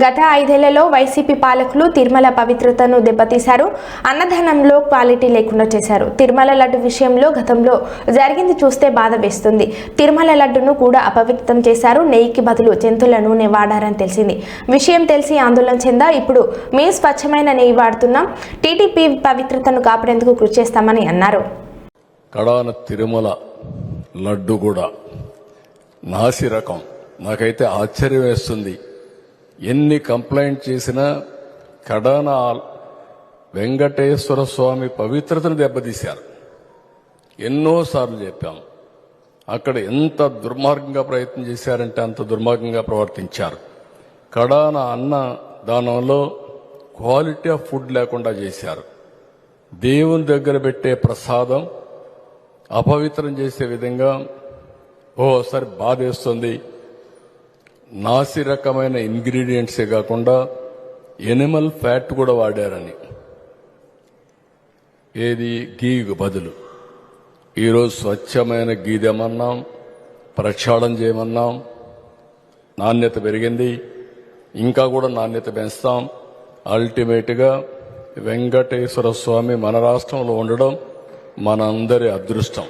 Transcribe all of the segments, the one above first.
గత 5 ఏళ్లలో వైసీపీ పాలకులు తిరుమల పవిత్రతను దెబ్బతీశారు. అన్నదానంలో క్వాలిటీ లేకుండా చేశారు. తిరుమల లడ్డు విషయంలో గతంలో జరిగింది చూస్తే బాధ వేస్తుంది. తిరుమల లడ్డును కూడా అపవిత్రం చేశారు. నెయ్యికి బదులు జంతువుల నూనె వాడారని తెలిసింది. విషయం తెలిసి ఆందోళన చెందా ఇప్పుడు మేము స్వచ్ఛమైన నెయ్యి వాడుతున్నాం. టీటీపీ పవిత్రతను కాపాడేందుకు కృషి చేస్తామని అన్నారు. కడాన తిరుమల లడ్డు కూడా నాసి రకం. నాకైతే ఆశ్చర్యం వేస్తుంది. ఎన్ని కంప్లైంట్ చేసినా కడాన వెంకటేశ్వర స్వామి పవిత్రతను దెబ్బతీశారు. ఎన్నోసార్లు చెప్పాం. అక్కడ ఎంత దుర్మార్గంగా ప్రయత్నం చేశారంటే అంత దుర్మార్గంగా ప్రవర్తించారు. కడాన అన్న దానంలో క్వాలిటీ ఆఫ్ ఫుడ్ లేకుండా చేశారు. దేవుని దగ్గర పెట్టే ప్రసాదం అపవిత్రం చేసే విధంగా ఓసారి బాధేస్తుంది. నాసి రకమైన ఇంగ్రీడియంట్సే కాకుండా ఎనిమల్ ఫ్యాట్ కూడా వాడారని, ఏది గీకు బదులు. ఈరోజు స్వచ్ఛమైన గీ తెమన్నాం, ప్రక్షాళన చేయమన్నాం. నాణ్యత పెరిగింది, ఇంకా కూడా నాణ్యత పెంచుతాం. అల్టిమేట్గా వెంకటేశ్వర స్వామి మన రాష్ట్రంలో ఉండడం మనందరి అదృష్టం.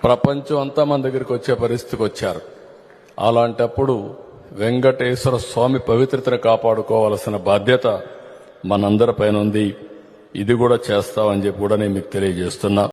ప్రపంచం అంతా మన దగ్గరికి వచ్చే పరిస్థితికి వచ్చారు. అలాంటప్పుడు వెంకటేశ్వర స్వామి పవిత్రతను కాపాడుకోవాల్సిన బాధ్యత మనందరిపైన ఉంది. ఇది కూడా చేస్తామని చెప్పి కూడా నేను మీకు తెలియజేస్తున్నా.